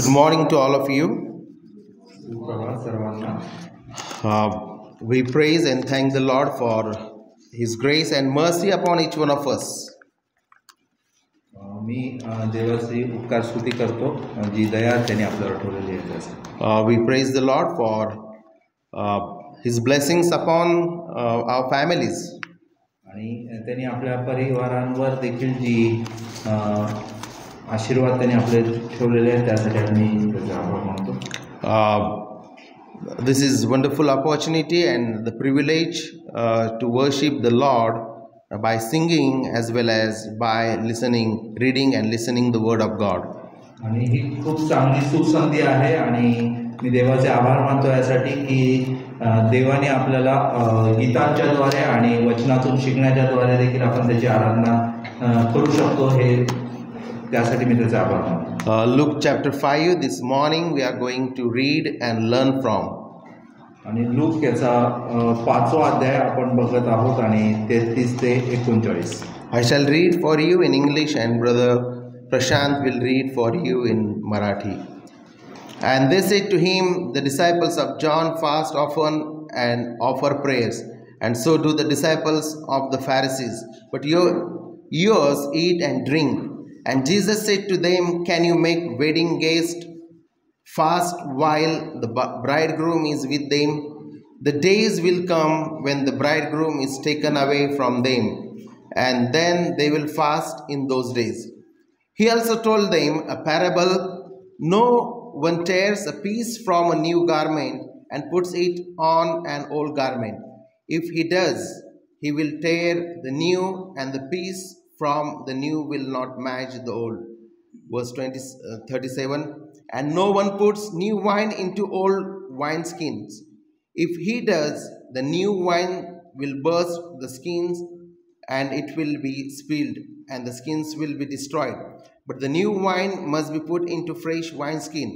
Good morning to all of you. सुप्रभात सर्वांना. We praise and thank the Lord for His grace and mercy upon each one of us. मी देवाची उपकार स्तुती करतो जी दया त्याने आपल्यावर ठेवलेली आहे त्यासाठी. We praise the Lord for His blessings upon our families. आणि त्यांनी आपल्या परिवारांवर देखील जी आशीर्वाद त्यांनी आपले ठेवलेले आहेत त्यासाठी आम्ही त्याचा आभार मानतो. This is wonderful opportunity and the privilege to worship the Lord by singing as well as by listening, reading and listening the word of God. आणि ही खूप चांगली सुसंधी आहे आणि मी देवाचे आभार मानतो यासाठी की देवाने आपल्याला गीतांच्याद्वारे आणि वचनातून शिकण्याच्याद्वारे देखील आपण त्याची आराधना करू शकतो. हे त्यासाठी मी त्याचे आभार मानतो. Luke chapter 5, this morning we are going to read and learn from. आणि लूक याचा 5वा अध्याय आपण बघत आहोत आणि 33 ते 39. I shall read for you in English and brother Prashant will read for you in Marathi. And they said to him, the disciples of John fast often and offer prayers, and so do the disciples of the Pharisees. But yours eat and drink. And Jesus said to them, can you make wedding guests fast while the bridegroom is with them? The days will come when the bridegroom is taken away from them, and then they will fast in those days. He also told them a parable. No one tears a piece from a new garment and puts it on an old garment. If he does, he will tear the new, and the piece from the new will not match the old. Verse 37. And no one puts new wine into old wineskins. If he does, the new wine will burst the skins, and it will be spilled, and the skins will be destroyed. But the new wine must be put into fresh wineskin.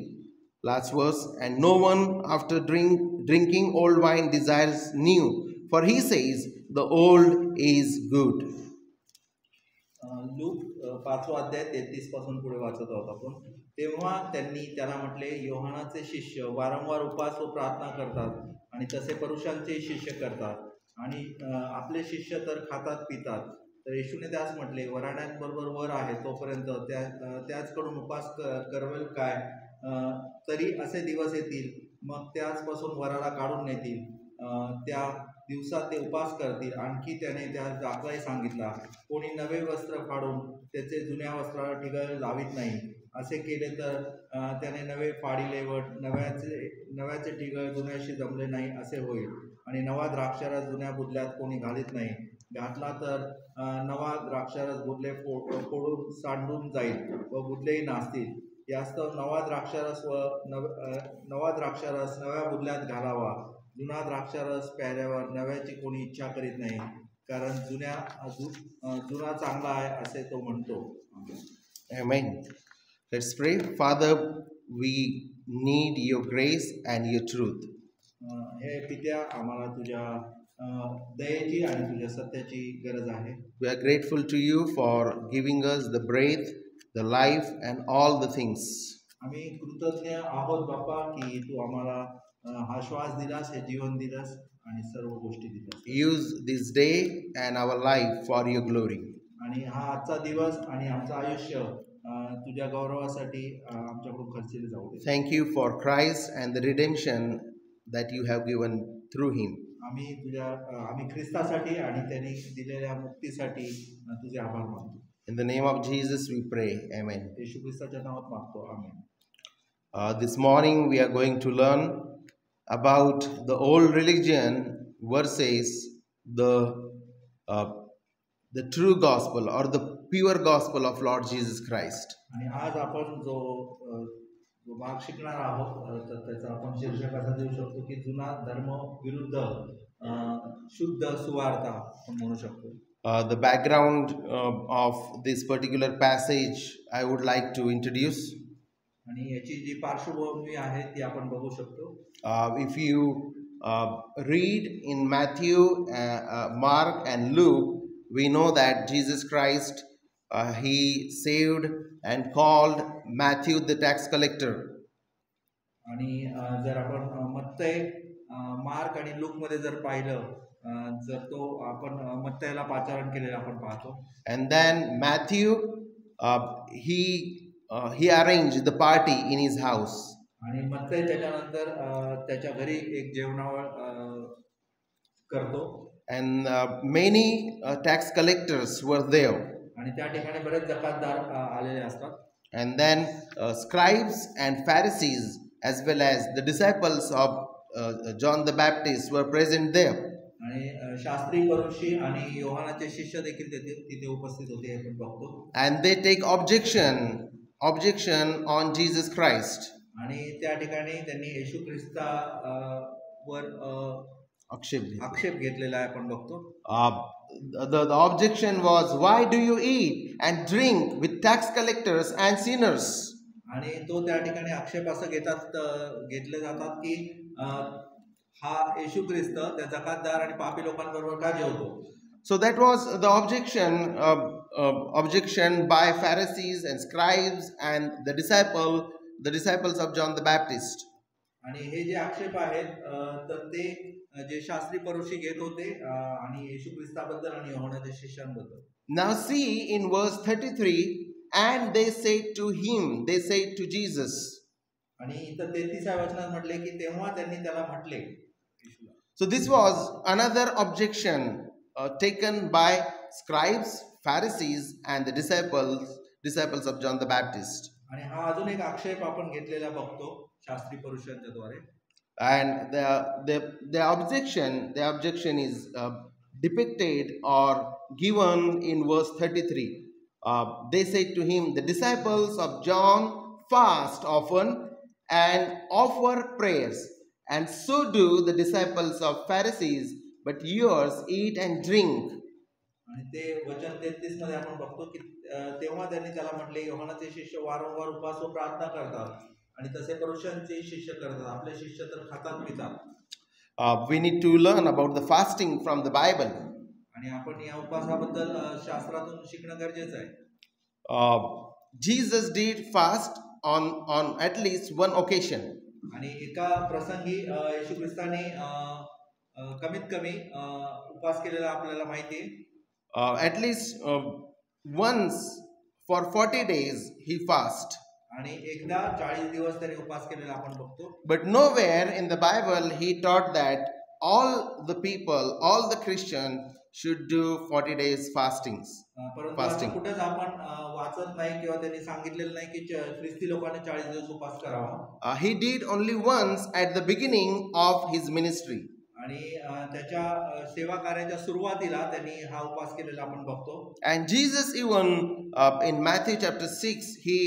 Last verse. And no one after drinking old wine desires new, for he says, the old is good. Luke 5वा अध्याय 33 पासून पुढे वाचत आहोत आपण. तेव्हा त्यांनी त्याला म्हटले, योहानाचे शिष्य वारंवार उपवास व प्रार्थना करतात आणि तसे पुरुषांचे शिष्य करतात आणि आपले शिष्य तर खातात पितात. तर येशूने त्यास म्हटले, वराण्यांबरोबर वर आहे तोपर्यंत त्याचकडून उपवास करवेल काय? तरी असे दिवस येतील, मग त्याचपासून वराला काढून नेतील. त्या दिवसात ते उपवास करतील. आणखी त्याने त्यास दाखलाही सांगितला, कोणी नवे वस्त्र फाडून त्याचे जुन्या वस्त्राला ठिगळ लावित नाही. असे केले तर त्याने नवे फाडिले व नव्याचे ठिगळ जुन्याशी जमले नाही असे होईल. आणि नवा द्राक्षारस जुन्या बुदल्यात कोणी घालीत नाही. घातला तर नवा द्राक्षारस बुदले फोडून सांडून जाईल व बुदलेही नासतील. यास्तव नवा द्राक्षारस नव्या बुदल्यात घालावा. जुना द्राक्षारस प्यायल्यावर नव्याची कोणी इच्छा करीत नाही, कारण जुना चांगला आहे असे तो म्हणतो. Amen. Let's pray. Father, we need your grace and your truth. हे पित्या, आम्हाला तुझ्या दयेची आणि तुझ्या सत्याची गरज आहे. We are grateful to you for giving us the breath, the life and all the things. आम्ही कृतज्ञ आहोत बाप्पा की तू आम्हाला हा श्वास दिलास, हे जीवन दिलास आणि सर्व गोष्टी दिलास. Use this day and our life for your glory. आणि हा आजचा दिवस आणि आमचं आयुष्य तुझ्या गौरवासाठी आमच्याकडून खर्चले जाऊ दे. Thank you for Christ and the redemption that you have given through him. आम्ही ख्रिस्तासाठी आणि त्यांनी दिलेल्या मुक्तीसाठी तुझे आभार मानतो. In the name of Jesus we pray. Amen. येशू ख्रिस्ताच्या नावात मागतो. आमेन. This morning we are going to learn about the old religion versus the true gospel or the pure gospel of Lord Jesus Christ. आणि आज आपण जो भाग शिकणार आहोत तर त्याचा आपण शीर्षक असा देऊ शकतो की जुना धर्म विरुद्ध शुद्ध सुवार्ता आपण म्हणू शकतो. The background of this particular passage I would like to introduce. आणि याची जी पार्श्वभूमी आहे ती आपण बघू शकतो. If you read in Matthew, Mark and Luke, we know that Jesus Christ he saved and called Matthew the tax collector. आणि जर आपण मत्तय, मार्क आणि लूक मध्ये जर पाहिलं, जर तो आपण मत्तयला पाचारण केलेला आपण पाहतो. And then Matthew, he arranged the party in his house. आणि मत्तय त्याच्यानंतर त्याच्या घरी एक जेवणावळ करतो. And many tax collectors were there. आणि त्या ठिकाणी बरेच जकातदार आलेले असतात. And then scribes and Pharisees as well as the disciples of John the Baptist were present there. आणि शास्त्री, फरीसी आणि योहानाचे शिष्य देखील तिथे उपस्थित होते हे आपण बघतो. And they take objection on Jesus Christ. आणि त्या ठिकाणी त्यांनी येशू ख्रिस्ता वर आक्षेप घेतलेला आहे आपण बघतो. The objection was, why do you eat and drink with tax collectors and sinners? आणि तो त्या ठिकाणी आक्षेप असं घेतले जातात की हा येशू ख्रिस्त त्या जकातदार आणि पापी लोकांबरोबर का जेवतो. So that was the objection by Pharisees and scribes and the disciples of John the Baptist. आणि हे जे आक्षेप आहेत तर ते जे शास्त्री फरीसी घेत होते आणि येशू ख्रिस्ताबद्दल आणि योहानाच्या शिष्यांबद्दल. Now see in verse 33, and they said to him, they said to Jesus. आणि इथं 33व्या वचनात म्हटले की तेव्हा त्यांनी त्याला म्हटले. So this was another objection taken by scribes, Pharisees and the disciples of John the Baptist. आणि हा अजून एक आक्षेप आपण घेतलेला बघतो शास्त्री फरीसांच्या द्वारे. And the objection is depicted or given in verse 33. They said to him, the disciples of John fast often and offer prayers, and so do the disciples of Pharisees, but yours eat and drink. आणि ते वचन 33 मध्ये आपण बघतो की तेव्हा त्यांनी त्याला म्हटले, योहानाचे शिष्य वारंवार उपवास व प्रार्थना करतात आणि तसे फरीसांचे शिष्य करतात, आपले शिष्य तर खातात पितात. We need to learn about the fasting from the Bible. आणि आपण या उपवासाबद्दल शास्त्रातून शिकणं गरजेचं आहे. Jesus did fast on at least one occasion. आणि एका प्रसंगी येशू ख्रिस्ताने कमीत कमी उपवास केलेला आपल्याला माहिती आहे. At least once for 40 days he fast. आणि एकदा 40 दिवस त्याने उपवास केलेला आपण बघतो. But nowhere in the Bible he taught that all the people, all the Christians should do 40 days fastings. परंतु कुठेच आपण वाचत नाही किंवा त्यांनी सांगितलेलं नाही की ख्रिस्ती लोकांनी 40 दिवस उपवास करावा. He did only once at the beginning of his ministry. आणि त्याच्या सेवा कार्याच्या सुरुवातीला त्यांनी हा उपवास केलेला आपण बघतो. And Jesus even in Matthew chapter 6 he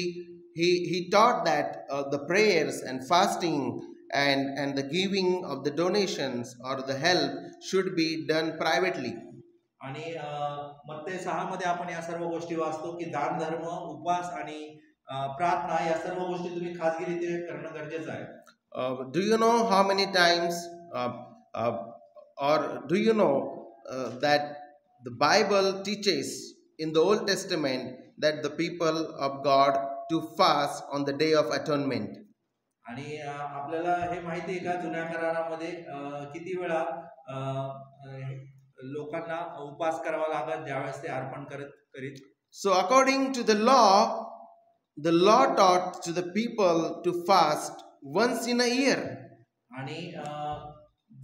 taught that the prayers and fasting and the giving of the donations or the help should be done privately. आणि मत्तय 6 मध्ये आपण या सर्व गोष्टी वाचतो की दान धर्म, उपवास आणि प्रार्थना या सर्व गोष्टी तुम्ही खाजगीरीत्या करणं गरजेचं आहे. Do you know how many times or do you know that the Bible teaches in the Old Testament that the people of God to fast on the Day of Atonement? आणि आपल्याला हे माहिती आहे का जुन्या करारामध्ये किती वेळा लोकांना उपवास करावा लागत ज्यावेळेस ते अर्पण करीत. So according to the law taught to the people to fast once in a year. आणि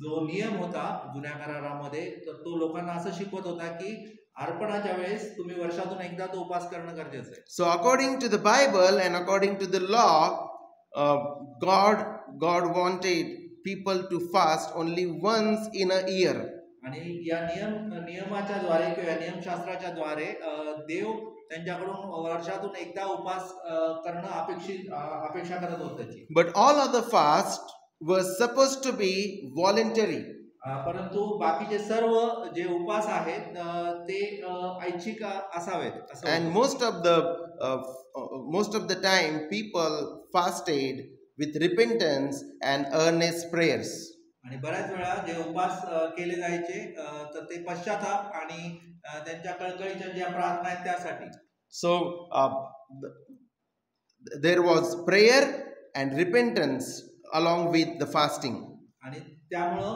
जो नियम होता जुन्या करारामध्ये तर तो लोकांना असं शिकवत होता की अर्पणाच्या वेळेस तुम्ही वर्षातून एकदा तो उपवास करणं गरजेचं आहे. So according to the Bible and according to the law, God wanted people to fast only once in a year. आणि या नियमाच्या द्वारे किंवा नियमशास्त्राच्या द्वारे देव त्यांच्याकडून वर्षातून एकदा उपवास करणं अपेक्षा करत होते त्याची. But all other fast was supposed to be voluntary. परंतु बाकीचे सर्व जे उपवास आहेत ते ऐच्छिक असावेत. And most of the time people fasted with repentance and earnest prayers. आणि बऱ्याच वेळा जे उपवास केले जायचे तर ते पश्चाताप आणि त्यांच्या कळकळीच्या ज्या प्रार्थना आहेत त्यासाठी. So there was prayer and repentance along with the fasting. आणि त्यामुळं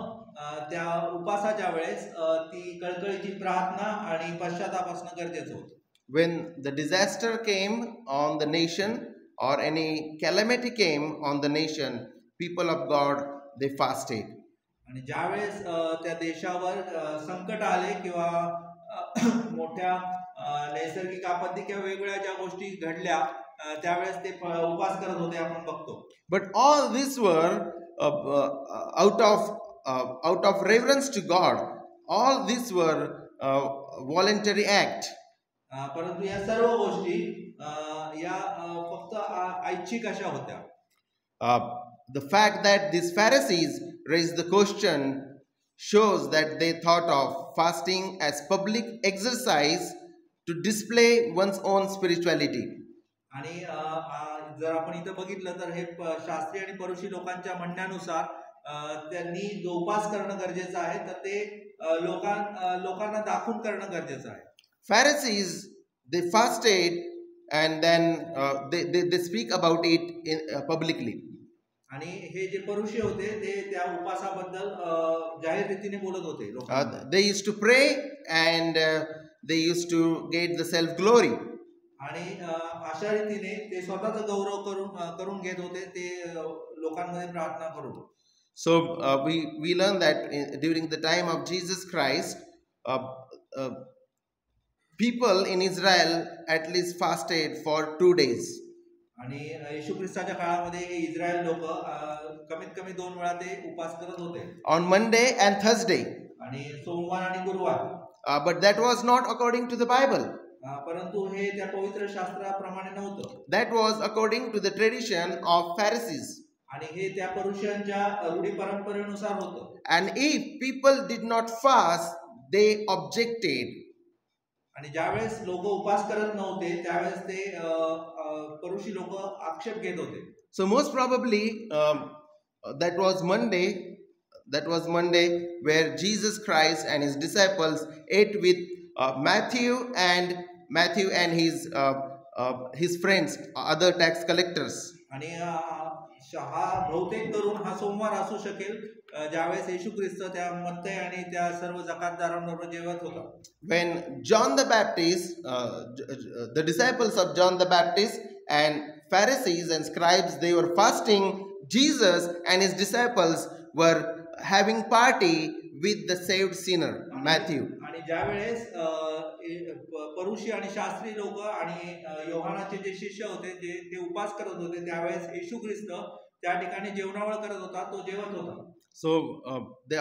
त्या उपासाच्या वेळेस ती कळकळीची प्रार्थना आणि पश्चाताप असणं गरजेचं होतं. When the disaster came on the nation or any calamity came on the nation, people of God, they fasted. आणि ज्यावेळेस त्या देशावर संकट आले किंवा मोठ्या नैसर्गिक आपत्ती किंवा वेगवेगळ्या ज्या गोष्टी घडल्या त्यावेळेस ते उपास करत होते आपण बघतो. But all these were out of reverence to God. All these were voluntary act. परंतु या सर्व गोष्टी या फक्त ऐच्छिक अशा होत्या. The fact that these Pharisees raised the question shows that they thought of fasting as public exercise to display one's own spirituality. आणि जर आपण इथं बघितलं तर हे शास्त्री आणि परुषी लोकांच्या म्हणण्यानुसार त्यांनी जो उपास करणं गरजेचं आहे तर ते लोकांना दाखवून करणं गरजेचं आहे. Pharisees, they fasted and then they speak about it publicly. आणि हे जे परुषी होते ते त्या उपासाबद्दल जाहीर रीतीने बोलत होते. They used to pray and they used to get the self glory. आणि अशा रीतीने ते स्वतःचा गौरव करून घेत होते ते लोकांमध्ये प्रार्थना करून. So we learn that during the time of Jesus Christ, people in Israel at least fasted for 2 days. आणि येशू ख्रिस्ताच्या काळामध्ये हे इस्रायल लोक कमीत कमी 2 वेळा ते उपास करत होते. On Monday and Thursday. आणि सोमवार आणि गुरुवार. But that was not according to the Bible. परंतु हे त्या पवित्र शास्त्राप्रमाणे नव्हतं. That was according to the tradition of Pharisees. आणि हे त्या परुषांच्या रूढी परंपरेनुसार होतं. And if people did not fast, they objected. आणि ज्यावेळेस लोक उपास करत नव्हते त्यावेळेस ते परुषी लोक आक्षेप घेत होते. So most probably that was Monday where Jesus Christ and his disciples ate with Matthew and his friends, other tax collectors. आणि हा बहुतेक करून हा सोमवार असू शकेल ज्यावेळेस येशू ख्रिस्त त्या मत्तय आणि त्या सर्व जकातदारांबरोबर जेवत होता. When John the Baptist, the disciples of John the Baptist and Pharisees and scribes, they were fasting, Jesus and his disciples were having party with the saved sinner Matthew. आणि ज्यावेळेस परुषी आणि शास्त्री लोक आणि योहानाचे जे शिष्य होते जे ते उपास करत होते त्यावेळेस येशू ख्रिस्त त्या ठिकाणी जेवणावळ करत होता, तो जेवत होता. So the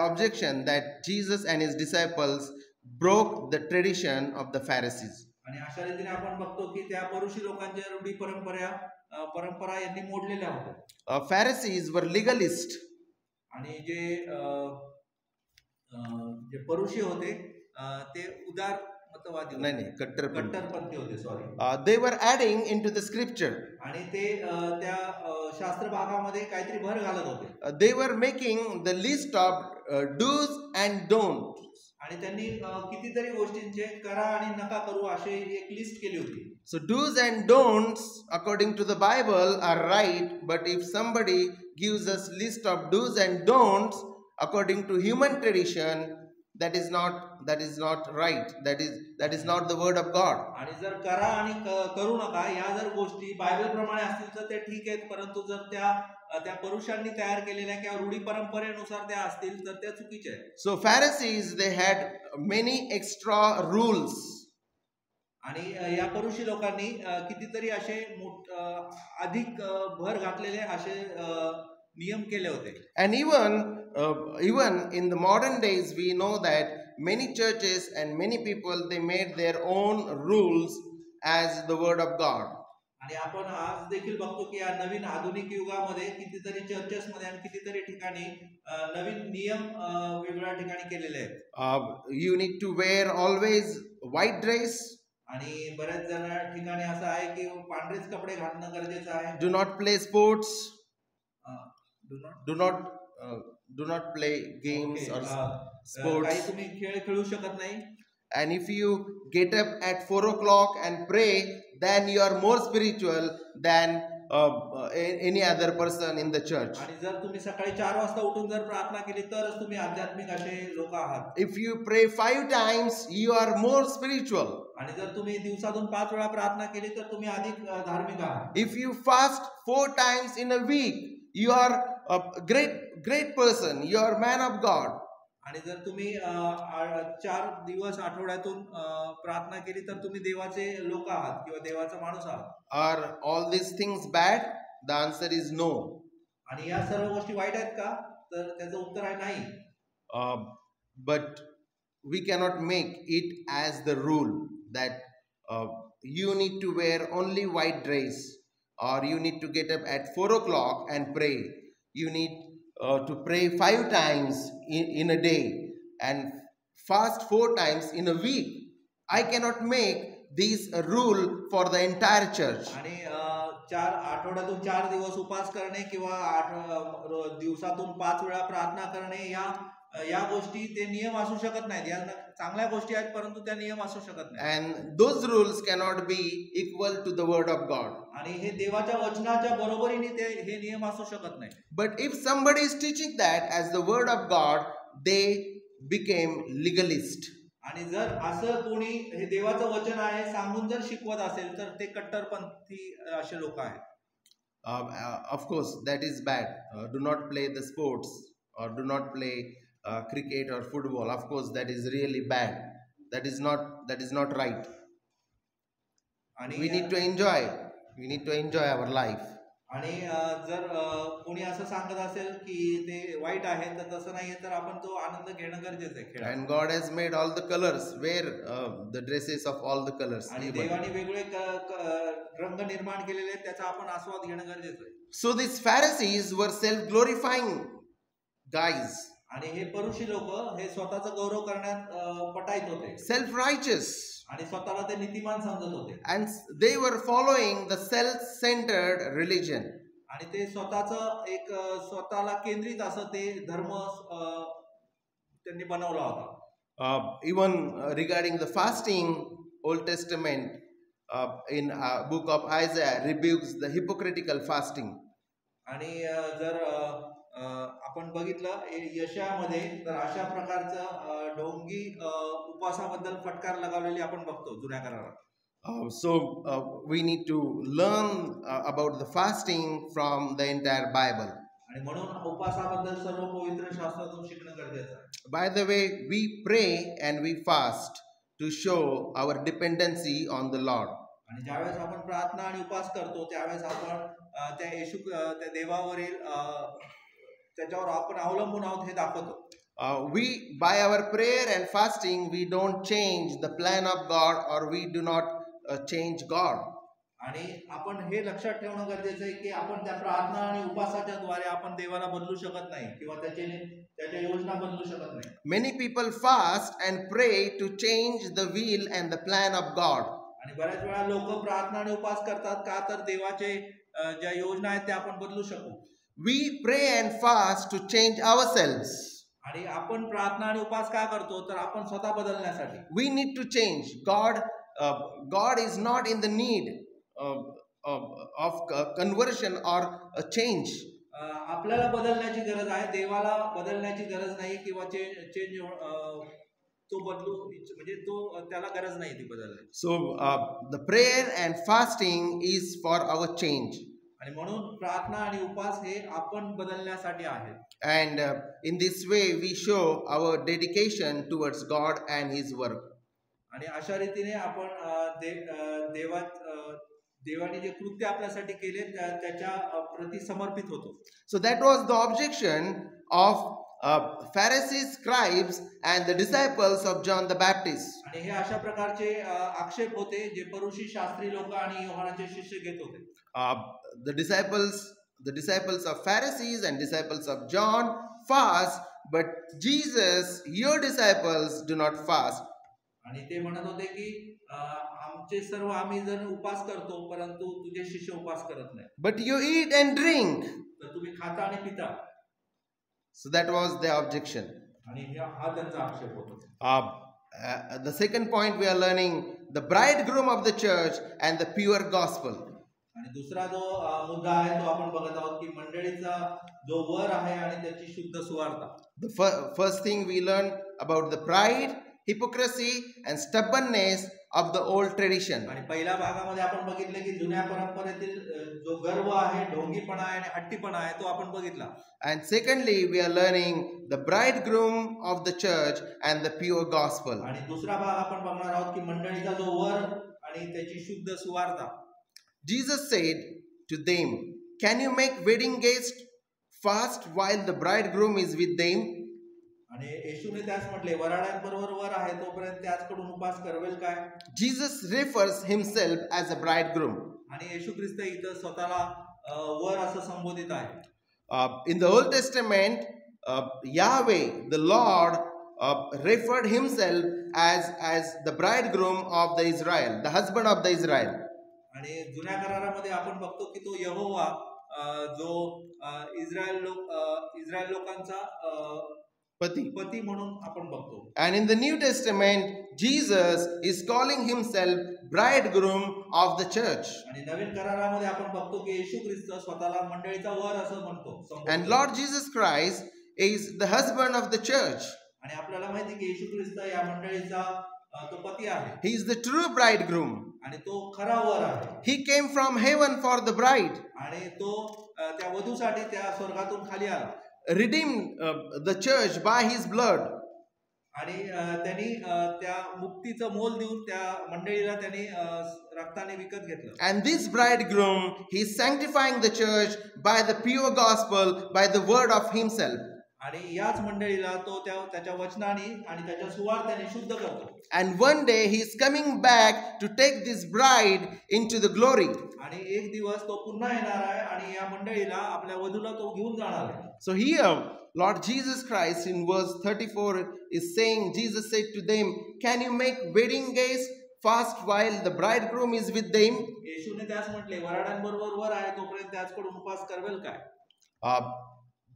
objection that Jesus and his disciples broke the tradition of the Pharisees. आणि अशा रीतीने आपण बघतो की त्या परुषी लोकांच्या रूढी परंपरा यांनी मोडलेल्या होत्या. Pharisees were legalists. आणि जे परुषी होते ते उदार मतवादी नाही कट्टरपंथी होते. Sorry. They were adding into the scripture. आणि ते त्या शास्त्र भागामध्ये काहीतरी भर घालत होते. They were making the list of do's and don'ts. आणि त्यांनी कितीतरी गोष्टींचे करा आणि नका करू अशी एक लिस्ट केली होती. So do's and don'ts according to the Bible are right, but if somebody gives us list of do's and don'ts according to human tradition, that is not right. That is not the word of God. आणि जर करा आणि करू नका या जर गोष्टी Bible प्रमाणे असतील तर ते ठीक आहेत, परंतु जर त्या परुषांनी तयार केलेल्या किंवा रूढी परंपरेनुसार त्या असतील तर त्या चुकीच्या आहेत. So Pharisees, they had many extra rules. आणि या परुषी लोकांनी कितीतरी असे अधिक भर घातलेले असे नियम केले होते. And even in the modern days we know that many churches and many people, they made their own rules as the word of God. आणि आपण आज देखील बघतो की या नवीन आधुनिक युगामध्ये कितीतरी चर्चेस मध्ये आणि कितीतरी ठिकाणी नवीन नियम वेगवेगळ्या ठिकाणी केलेले आहेत. You need to wear always white dress. आणि बऱ्याच जण ठिकाणी असं आहे की पांढरेच कपडे घालणं गरजेचं आहे. Do not play sports. Do not play games or sports. काही तुम्ही खेळ खेळू शकत नाही. And if you get up at 4 o'clock and pray, then you are more spiritual than any other person in the church. आणि जर तुम्ही सकाळी 4 वाजता उठून जर प्रार्थना केली तरच तुम्ही आध्यात्मिक असे लोक आहात. If you pray 5 times, you are more spiritual. आणि जर तुम्ही दिवसातून 5 वेळा प्रार्थना केली तर तुम्ही अधिक धार्मिक आहात. If you fast 4 times in a week, you are a great person. You are man of God. आणि जर तुम्ही 4 दिवस आठवड्यातून प्रार्थना केली तर तुम्ही देवाचे लोक आहात किंवा देवाचा माणूस आहात. Are all these things bad? The answer is no. आणि या सर्व गोष्टी वाईट आहेत का? तर त्याचं उत्तर आहे नाही. But we cannot make it as the rule that you need to wear only white dress, or you need to get up at 4 o'clock and pray. You need to pray 5 times in a day and fast 4 times in a week. I cannot make this a rule for the entire church. आणि 4 आठवड्यातून 4 दिवस उपवास करणे किंवा दिवसातून 5 वेळा प्रार्थना करणे या गोष्टी ते नियम असू शकत नाहीत. या चांगल्या गोष्टी आहेत परंतु त्या नियम असू शकत नाहीत. And those rules cannot be equal to the word of God. आणि हे देवाच्या वचनाच्या बरोबरीने हे नियम असू शकत नाही. But if somebody is teaching that as the word of God, they became legalist. आणि जर असं कोणी हे देवाचं वचन आहे सांगून जर शिकवत असेल तर ते कट्टरपंथी असे लोक आहेत. Of course, that is bad. Do not play the sports or do not play cricket or football. Of course, that is really bad. That is not right. आणि We need to enjoy. We need to enjoy our life. आणि जर कोणी असं सांगत असेल की ते वाईट आहे तर तसं नाहीये तर आपण तो आनंद घेणं गरजेचं आहे. खेळ. And God has made all the colors. Wear the dresses of all the colors. आणि देवाने वेगळे रंग निर्माण केलेले आहेत त्याचा आपण आस्वाद घेणं गरजेचं आहे. So these Pharisees were self-glorifying guys. आणि हे परुषी लोक हे स्वतःचा गौरव करण्यात पटाईत होते. Self-righteous. आणि स्वतःला ते नीतिमान समजत होते. And they were following the self-centered religion. आणि ते स्वतःला केंद्रित असं ते धर्म त्यांनी बनवला होता. Even regarding the fasting, Old Testament in book of Isaiah rebukes the hypocritical fasting. आणि जर आपण बघितलं यशामध्ये तर अशा प्रकारचं ढोंगी उपवासाबद्दल फटकार लगावलेली आपण बघतो जुन्या करारात. So we need to learn about the fasting from the entire Bible. आणि म्हणून उपवासाबद्दल सर्व पवित्र शास्त्रातून शिकणं गरजेचं आहे. By the way, we pray and we fast to show our dependency on the Lord. आणि ज्यावेळेस आपण प्रार्थना आणि उपवास करतो त्यावेळेस आपण त्या देवावरील त्याच्यावर आपण अवलंबून आहोत हे दाखवतो. We by our prayer and fasting we don't change the plan of God, or we do not change God. आणि आपण हे लक्षात ठेवणं गरजेचं आहे की आपण त्या प्रार्थना आणि उपवासाच्या द्वारे आपण देवाला बदलू शकत नाही किंवा त्याच्या योजना बदलू शकत नाही. Many people fast and pray to change the will and the plan of God. आणि बऱ्याच वेळा लोक प्रार्थना आणि उपवास करतात का तर देवाचे ज्या योजना आहेत त्या आपण बदलू शकू. We pray and fast to change ourselves. आणि आपण प्रार्थना आणि उपवास का करतो तर आपण स्वतः बदलण्यासाठी. We need to change. God is not in the need of conversion or a change. आपल्याला बदलण्याची गरज आहे. देवाला बदलण्याची गरज नाही किंवा चेंज तो बदलू म्हणजे त्याला गरज नाही ती बदलण्याची. So the prayer and fasting is for our change. आणि म्हणून प्रार्थना आणि उपवास हे आपण बदलण्यासाठी आहेत. And in this way we show our dedication towards God and His work. आणि अशा रीतीने आपण देवाने जे कृत्य आपल्यासाठी केले त्याच्या प्रति समर्पित होतो. So that was the objection of Pharisees, scribes and the disciples of John the Baptist. आणि हे अशा प्रकारचे आक्षेप होते जे परुषी शास्त्री लोक आणि योहानाचे शिष्य घेत होते. The disciples of Pharisees and disciples of John fast, but Jesus, your disciples, do not fast. आणि ते म्हणत होते की आमचे सर्व आम्ही जर उपवास करतो परंतु तुझे शिष्य उपवास करत नाही. But you eat and drink. तर तुम्ही खाता आणि पिता. So that was the objection. आणि हा त्यांचा आक्षेप होता. The second point we are learning, the bridegroom of the church and the pure gospel. आणि दुसरा जो मुद्दा आहे तो आपण बघत आहोत की मंडळीचा जो वर आहे आणि त्याची शुद्ध सुवार्ता. The first thing we learn about the pride, hypocrisy, and stubbornness of the old tradition. आणि पहिल्या भागामध्ये आपण बघितले की जुन्या परंपरेतील जो गर्व आहे, ढोंगीपणा आहे आणि हट्टीपणा आहे तो आपण बघितला. And secondly, we are learning the bridegroom of the church and the pure gospel. आणि दुसरा भाग आपण बघणार आहोत की मंडळीचा जो वर आणि त्याची शुद्ध सुवार्ता. Jesus said to them, "Can you make wedding guests fast while the bridegroom is with them?" आणि येशूने त्यास म्हटले, वराड्यांबरोबर वर आहे तोपर्यंत त्याचकडून उपास करवेल काय? Jesus refers himself as a bridegroom. आणि येशू ख्रिस्त इथं स्वतःला वर असं संबोधित आहे. In the Old Testament, Yahweh, the Lord, referred himself as the bridegroom of the Israel, the husband of the Israel. आणि जुन्या करारामध्ये आपण बघतो की तो यहोवा जो इस्रायल लोकांचा पती म्हणून आपण बघतो. And in the New Testament, Jesus is calling himself bridegroom of the church. आणि नवीन करारामध्ये आपण बघतो की येशू ख्रिस्त स्वतःला मंडळीचा वर असं म्हणतो. And Lord Jesus Christ is the husband of the church. आणि आपल्याला माहिती की येशू ख्रिस्त या मंडळीचा तो पती आहे. He is the true bridegroom. आणि तो खरा वर आहे. He came from heaven for the bride. आणि तो त्या वधूसाठी त्या स्वर्गातून खाली आला. Redeemed the church by his blood. आणि त्यांनी त्या मुक्तीचं मोल देऊन त्या मंडळीला त्यांनी रक्ताने विकत घेतलं. And this bridegroom, he is sanctifying the church by the pure gospel, by the word of himself. आणि याच मंडळीला तो त्याच्या वचनाने आणि त्याच्या सुवार्त्याने शुद्ध करतो. And one day he is coming back to take this bride into the glory. आणि एक दिवस तो पुन्हा येणार आहे आणि या मंडळीला आपल्या वधूला तो घेऊन जाणार आहे. So here Lord Jesus Christ in verse 34 is saying, Jesus said to them, "Can you make wedding guests fast while the bridegroom is with them?" येशूने त्यास म्हटले, वराड्यांबरोबर वर आहे तोपर्यंत त्याचकडून उपवास करवेल काय?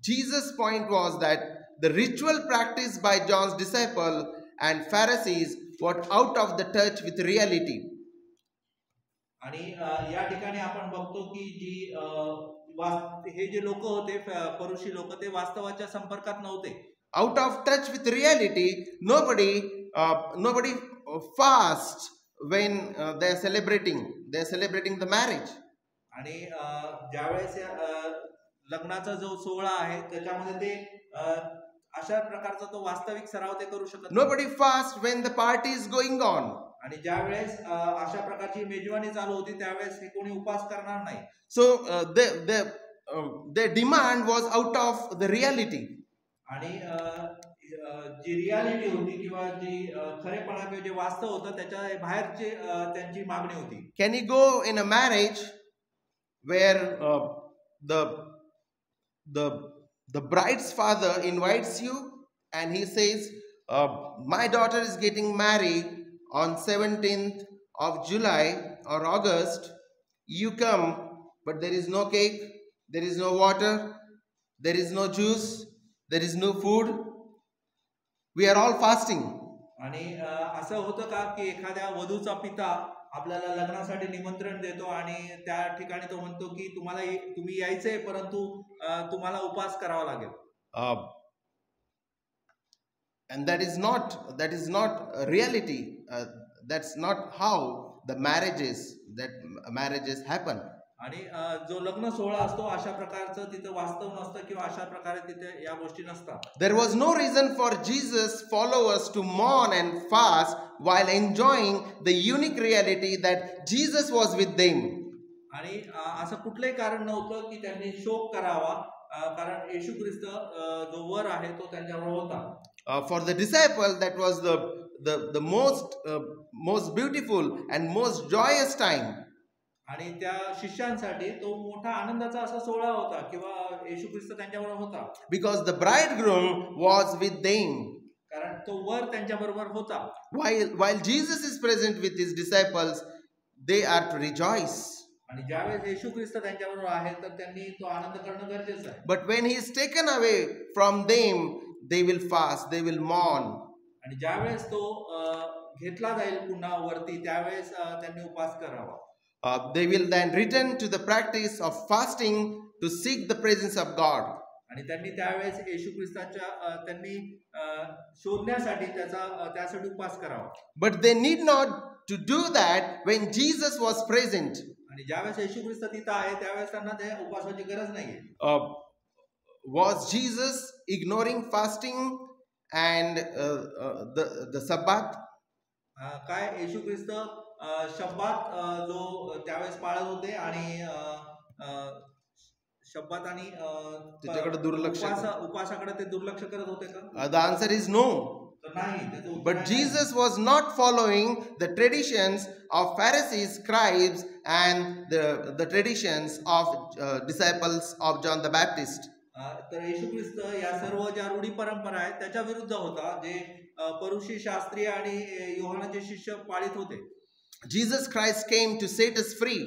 Jesus' point was that the ritual practiced by John's disciple and Pharisees were out of the touch with reality. आणि या ठिकाणी आपण बघतो की हे जे लोक होते, परुषी लोक, ते वास्तवाच्या संपर्कात नव्हते. Out of touch with reality, nobody fasts when they are celebrating the marriage. आणि ज्यावेळेस लग्नाचा जो सोहळा आहे त्याच्यामध्ये ते अशा प्रकारचा तो वास्तविक सराव ते करू शकत नाही. Nobody fasts when the party is going on. आणि ज्यावेळेस अशा प्रकारची मेजवानी चालू होती त्यावेळेस हे कोणी उपवास करणार नाही. So their demand was out of the reality. आणि जी रियालिटी होती किंवा जी खरेपणा किंवा जे वास्तव होतं त्याच्या बाहेरची त्यांची मागणी होती. Can you go in a marriage where the bride's father invites you and he says, "My daughter is getting married on 17th of July or August. You come, but there is no cake, there is no water, there is no juice, there is no food. We are all fasting." आणि असं होतं का की एखाद्या वधूचा पिता आपल्याला लग्नासाठी निमंत्रण देतो आणि त्या ठिकाणी तो म्हणतो की तुम्ही यायचंय परंतु तुम्हाला उपवास करावा लागेल. And that is not reality. That's not how the marriages happen. आणि जो लग्न सोहळा असतो अशा प्रकारचं तिथे वास्तव नसतं किंवा अशा प्रकारे तिथे या गोष्टी नसतात. There was no reason for Jesus' followers to mourn and fast while enjoying the unique reality that Jesus was with them. आणि असं कुठलंही कारण नव्हतं की त्यांनी शोक करावा, कारण येशू ख्रिस्त जो वर आहे तो त्यांच्याबरोबर होता. For the disciple, that was the most beautiful and most joyous time. आणि त्या शिष्यांसाठी तो मोठा आनंदाचा असा सोहळा होता किंवा येशू ख्रिस्त त्यांच्याबरोबर होता. Because the bridegroom was with them. कारण तो वर त्यांच्याबरोबर होता. While Jesus is present with his disciples, they are to rejoice. आणि ज्यावेळेस येशू ख्रिस्त त्यांच्याबरोबर आहे तर त्यांनी तो आनंद करणं गरजेचं आहे. But when he is taken away from them, they will fast, they will mourn. आणि ज्यावेळेस तो घेतला जाईल पुन्हा वरती त्यावेळेस त्यांनी उपवास करावा. They will then return to the practice of fasting to seek the presence of God. आणि त्यांनी त्यावेळेस येशू ख्रिस्ताच्या त्यांनी शोधण्यासाठी त्यासाठी उपवास करावा. But they need not to do that when Jesus was present. आणि ज्यावेळेस येशू ख्रिस्त तिथं आहे त्यावेळेस त्यांना त्या उपवासाची गरज नाहीये. Was Jesus ignoring fasting and the Sabbath? काय येशू ख्रिस्त शब्बात जो त्यावेळेस पाळत होते आणि शब्बात आणि त्याच्याकडे दुर्लक्ष उपवासाकडे ते दुर्लक्ष करत होते का? The answer is no. नाही. But Jesus was not following the traditions of Pharisees, scribes, and the traditions of disciples of John the Baptist. तर येशू ख्रिस्त या सर्व ज्या रूढी परंपरा आहेत त्याच्या विरुद्ध होता, जे परुषी शास्त्रीय आणि योहानाचे शिष्य पाळीत होते. Jesus Christ came to set us free.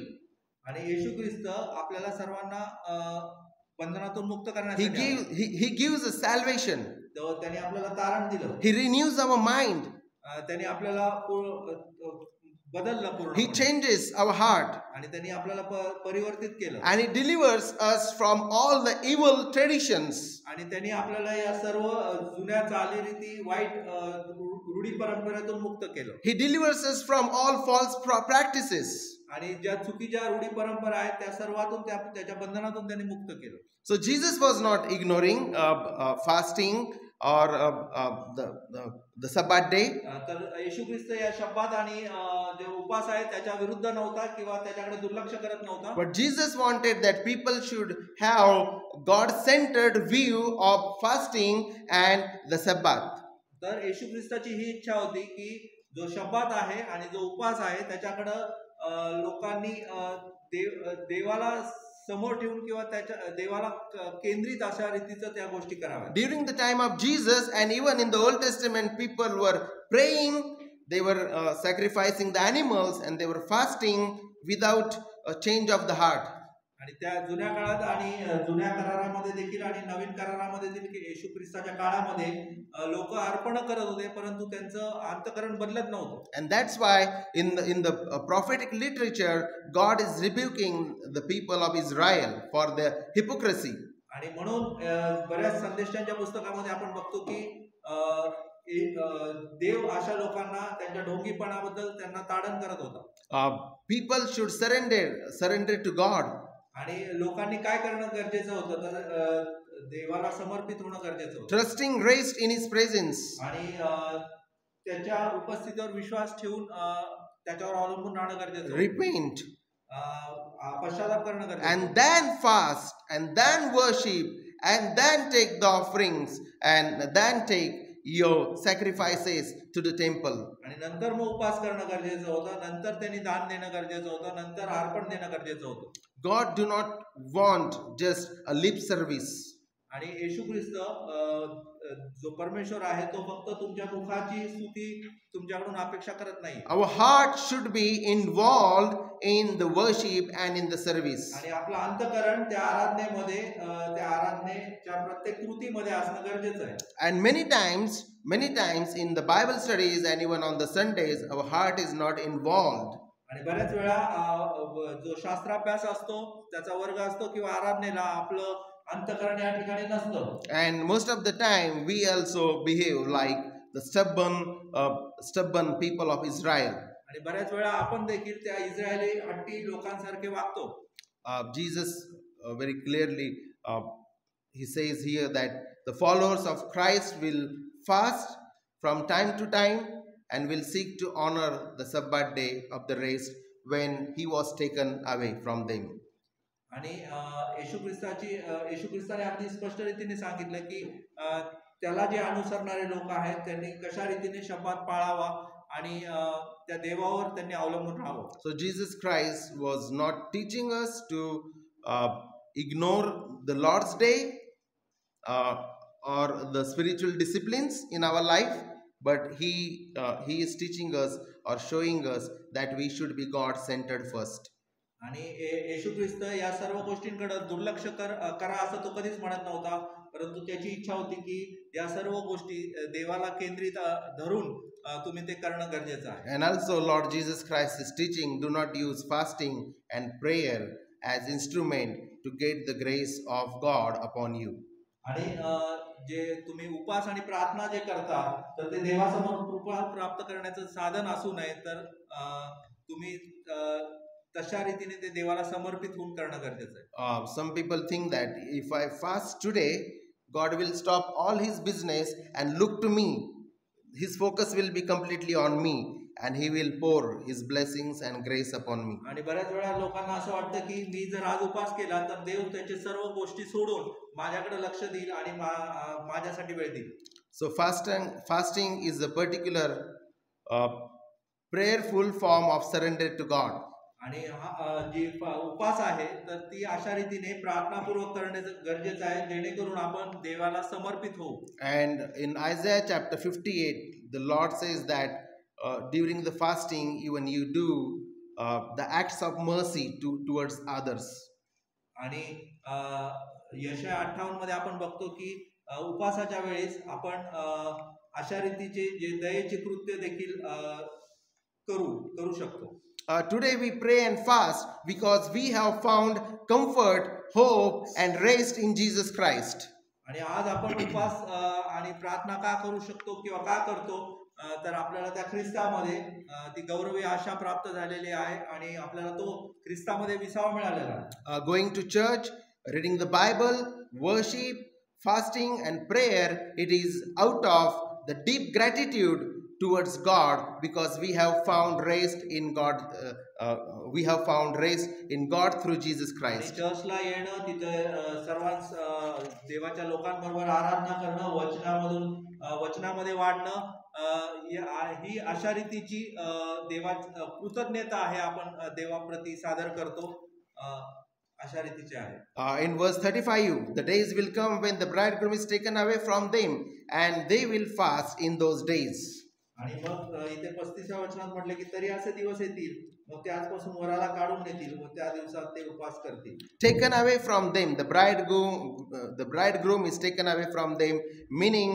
आणि येशू ख्रिस्त आपल्याला सर्वांना बंधनातून मुक्त करण्यासाठी he gives us salvation. त्याने आपल्याला तारण दिलं. He renews our mind. त्याने आपल्याला बदललं पूर्ण. He changes our heart. आणि त्यांनी आपल्याला परिवर्तित केलं. And he delivers us from all the evil traditions. आणि त्यांनी आपल्याला या सर्व जुन्या चालीरीती वाईट रूढी परंपरेतून मुक्त केलं. He delivers us from all false practices. आणि ज्या चुकीच्या रूढी परंपरा आहेत त्या सर्वातून त्याच्या बंधनातून त्यांनी मुक्त केलं. So Jesus was not ignoring fasting or the Sabbath day. तर येशू ख्रिस्त या शब्दात आणि जे उपवास आहे त्याच्या विरुद्ध नव्हता किंवा त्याच्याकडे दुर्लक्ष करत नव्हता. But Jesus wanted that people should have God-centered view of fasting and the Sabbath. तर येशू ख्रिस्ताची ही इच्छा होती की जो शब्दात आहे आणि जो उपवास आहे त्याच्याकडे लोकांनी देवाला समोर ठेवून किंवा त्याच्या देवाला केंद्रित अशा रीतीचं त्या गोष्टी कराव्या. During the time of Jesus and even in the Old Testament, people were praying, they were sacrificing the animals, and they were fasting without a change of the heart. आणि त्या जुन्या काळात आणि जुन्या करारामध्ये देखील आणि नवीन करारामध्ये देखील येशू ख्रिस्ताच्या काळामध्ये लोक अर्पण करत होते, परंतु त्यांचं अंतःकरण बदलत नव्हतं. And that's why in the prophetic literature, God is rebuking the people of Israel for their hypocrisy. आणि म्हणून बऱ्याच संदेशांच्या पुस्तकामध्ये आपण बघतो की देव अशा लोकांना त्यांच्या ढोंगीपणाबद्दल त्यांना ताडण करत होता. People should surrender to God. आणि लोकांनी काय करणं गरजेचं होतं, तर देवाला समर्पित होणं गरजेचं होतं. Trusting rest in His presence. आणि त्याच्या उपस्थितीवर विश्वास ठेवून त्याच्यावर अवलंबून राहणं गरजेचं होतं. Repent. पश्चाताप करणं गरजेचं. And then fast, and then worship, and then take the offerings, and then take your sacrifices to the temple. आणि नंतर मग उपवास करणं गरजेचं होतं, नंतर त्यांनी दान देणं गरजेचं होतं, नंतर अर्पण देणं गरजेचं होतं. God do not want just a lip service. आणि येशू ख्रिस्त जो परमेश्वर आहे तो फक्त तुमच्या मुखाची स्तुती तुमच्याकडून अपेक्षा करत नाही. Our heart should be involved in the worship and in the service. आणि आपलं अंतःकरण त्या आराधनेमध्ये त्या आराधनेच्या प्रत्येक कृतीमध्ये असणं गरजेचं आहे. And many times in the Bible studies and even on the Sundays, our heart is not involved. आणि बऱ्याच वेळा जो शास्त्राभ्यास असतो त्याचा वर्ग असतो किंवा आराधनेला आपलं अंतःकरण या ठिकाणी नसतं. And most of the time we also behave like the stubborn people of Israel. आणि बऱ्याच वेळा आपण देखील त्या इस्रायली हट्टी लोकांसारखे वागतो. Jesus very clearly he says here that the followers of Christ will fast from time to time and will seek to honor the Sabbath day of the rest when he was taken away from them. आणि येशू ख्रिस्ताने अगदी स्पष्ट रीतीने सांगितलं की त्याला जे अनुसरणारे लोक आहेत त्यांनी कशा रीतीने शब्दात पाळावा आणि त्या देवावर त्यांनी अवलंबून राहावं. So Jesus Christ was not teaching us to ignore the Lord's day or the spiritual disciplines in our life, but he is teaching us or showing us that we should be God-centered first. आणि येशू ख्रिस्त या सर्व गोष्टींकडे दुर्लक्ष करा असं तो कधीच म्हणत नव्हता, परंतु त्याची इच्छा होती की या सर्व गोष्टी देवाला केंद्रित धरून तुम्ही ते करणं गरजेचं आहे. And also Lord Jesus Christ is teaching, do not use fasting and prayer as instrument to get the grace of God upon you. आणि जे तुम्ही उपास आणि प्रार्थना जे करता तर ते देवासमोर कृपा प्राप्त करण्याचं साधन असू नये, तर तुम्ही तशा रीतीने ते देवाला समर्पित होऊन करणं गरजेचं आहे. Some people think that if I fast today, God will stop all his business and look to me. His focus will be completely on me and he will pour his blessings and grace upon me. आणि बऱ्याच वेळा लोकांना असं वाटतं की मी जर आज उपास केला तर देव त्याचे सर्व गोष्टी सोडून माझ्याकडे लक्ष देईल आणि माझ्यासाठी वेळ देईल. So fasting is a particular prayerful form of surrender to God. आणि जी उपास आहे तर ती अशा रीतीने प्रार्थनापूर्वक करणे गरजेचं आहे जेणेकरून आपण देवाला समर्पित होऊ. And in Isaiah chapter 58, the Lord says that during the fasting even you do the acts of mercy towards others. आणि यशाया 58 मध्ये आपण बघतो की उपासाच्या वेळेस आपण अशा रीतीचे जे दयेचे कृत्य देखील करू शकतो. Today we pray and fast because we have found comfort, hope and rest in Jesus Christ. आणि आज आपण उपास आणि प्रार्थना का करू शकतो किंवा का करतो, तर आपल्याला त्या ख्रिस्तामध्ये ती गौरवी आशा प्राप्त झालेली आहे आणि आपल्याला तो ख्रिस्तामध्ये विसावा मिळालेला आहे. Going to church, reading the Bible, worship, fasting and prayer, it is out of the deep gratitude towards God because we have found rest in God. We have found rest in God through Jesus Christ. चर्चला येणं, तिथे सर्वांस देवाच्या लोकांबरोबर आराधना करणं, वचनामध्ये वाढणं, ही अशा रीतीची देवा कृतज्ञता आहे आपण देवाप्रती सादर करतो, अशा रीतीचे आहे. In verse 35, the days will come when the bridegroom is taken away from them and they will fast in those days. आणि मग इथे 35व्या वचनात म्हटले की तरी असे दिवस येतील मग ते आजपासून वराला काढून नेतील व त्या दिवसात ते उपवास करतील. Taken away from them, the bridegroom is taken away from them, meaning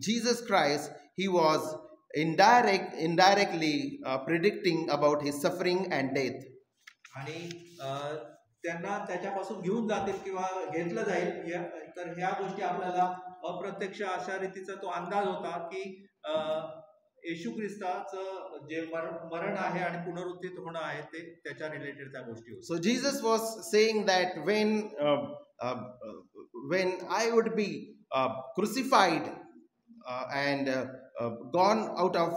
Jesus Christ, he was indirectly predicting about his suffering and death. आणि त्यांना त्याच्यापासून घेऊन जातील किंवा घेतलं जाईल, तर ह्या गोष्टी आपल्याला अप्रत्यक्ष अशा रीतीचा तो अंदाज होता की येशू ख्रिस्ताचं जे मरण आहे आणि पुनरुत्थित होणं आहे ते त्याच्या रिलेटेड त्या गोष्टी होत्या. So Jesus was saying that when I would be crucified and gone out of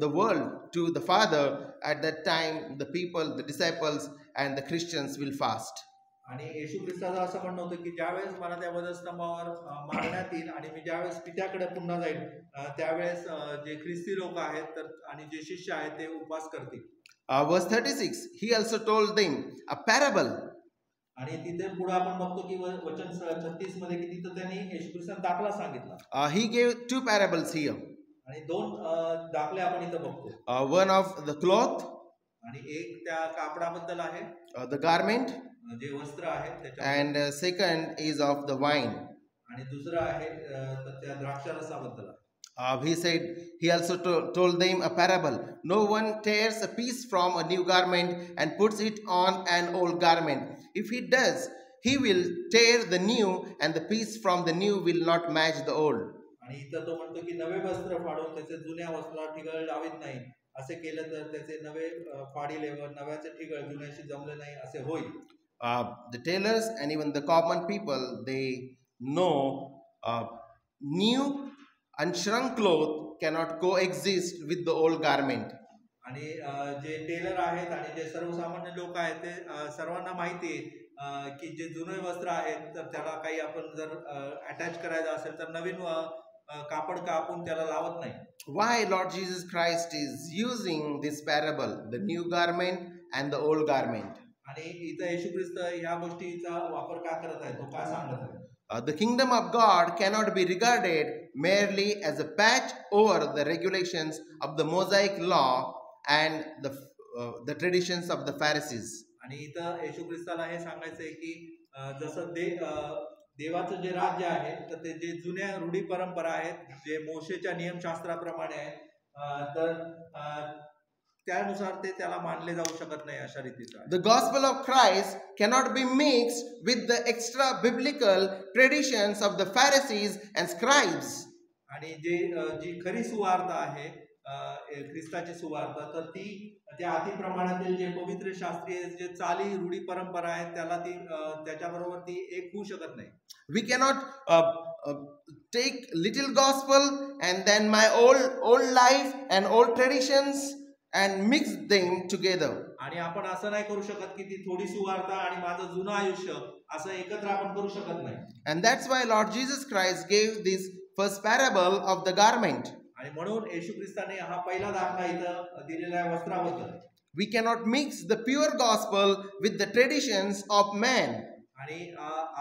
the world to the Father, at that time the people, the disciples and the Christians will fast. आणि येशू ख्रिस्ताचं असं म्हणणं होतं की ज्यावेळेस मला त्या वधस्तंभावर मारण्यात येईल आणि मी ज्यावेळेस पित्याकडे पुन्हा जाईल त्यावेळेस जे ख्रिस्ती लोक आहेत तर आणि जे शिष्य आहेत ते उपवास करतील. Verse 36, he also told them a parable. आणि तिथे पुढे आपण बघतो की वचन 36 मध्ये की तिथे त्यांनी येशू ख्रिस्ताचा दाखला सांगितला. He gave two parables here. आणि दोन दाखले आपण इथे बघतो. One of the cloth आणि एक त्या कापडाबद्दल आहे, the garment, जे वस्त्र आहे त्याच्या, and second is of the wine. आणि दुसरं आहे त्या द्राक्षारसाबद्दल. He said, he also told them a parable. No one tears a piece from a new garment and puts it on an old garment. If he does, he will tear the new and the piece from the new will not match the old. आणि इथं तो म्हणतो की नवे वस्त्र फाडून त्याचे जुन्या वस्त्राला ठिगळ लावित नाही, असे केलं तर त्याचे नवे फाडिले व नव्याचे ठिगळ जुन्याशी जमले नाही असे होईल. The tailors and even the common people, they know new unshrunk cloth cannot coexist with the old garment. आणि जे टेलर आहेत आणि जे सर्वसामान्य लोक आहेत ते सर्वांना माहिती आहे की जे जुने वस्त्र आहेत तर त्याला काही आपण जर अटॅच करायचं असेल तर नवीन कापड कापून त्याला लावत नाही. Why Lord Jesus Christ is using this parable, the new garment and the old garment? आणि इथं येशू ख्रिस्त ह्या गोष्टीचा वापर का करत आहे, तो काय सांगत आहे? The kingdom of God cannot be regarded merely as a patch over the regulations of the Mosaic law and the traditions of the Pharisees. आणि इथं येशू ख्रिस्ताला हे सांगायचं आहे की जसं देवाचं जे राज्य आहे तर ते जे जुन्या रूढी परंपरा आहेत जे मोशेच्या नियमशास्त्राप्रमाणे आहेत तर त्यानुसार ते त्याला मानले जाऊ शकत नाही अशा रीतीचा. The gospel of Christ cannot be mixed with the extra biblical traditions of the Pharisees and scribes. आणि जी खरी सुवार्ता आहे ख्रिस्ताची सुवार्थ तर ती त्या अतिप्रमाणातील जे पवित्र शास्त्रीय जे चाली रूढी परंपरा आहेत त्याला ती त्याच्याबरोबर ती एक होऊ शकत नाही. We cannot take little gospel and then my old life and old traditions and mix them together. आणि आपण असं नाही करू शकत की ती थोडी सुवार्ता आणि माझं जुनं आयुष्य असं एकत्र आपण करू शकत नाही. And that's why Lord Jesus Christ gave this first parable of the garment. आणि म्हणून येशू ख्रिस्ताने हा पहिला दाखला इथं दिलेला आहे वस्त्राबद्दल. We cannot mix the pure gospel with the traditions of man. आणि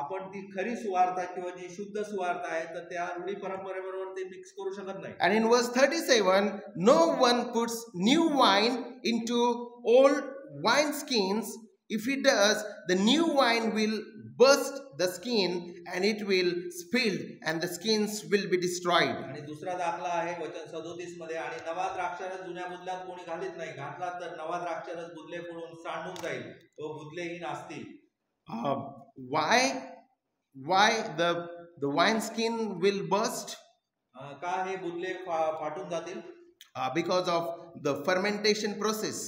आपण ती खरी सुवार्ता किंवा जी शुद्ध सुवार्ता आहे तर त्या रूढी परंपरेबरोबर ते मिक्स करू शकत नाही. And in verse 37, no one puts new wine into old wineskins. If he does, the new wine will burst the skin and it will spill and the skins will be destroyed. आणि दुसरा दाखला आहे वचन 37 मध्ये आणि नवा द्राक्षारस जुन्या बुधल्यात कोणी घालीत नाही घातला तर नवा द्राक्षारस बुधले पडून सांडून जाईल व बुधलेही नासतील. Why the wineskin will burst? का हे बुधले फाटून जातील? Because of the fermentation process.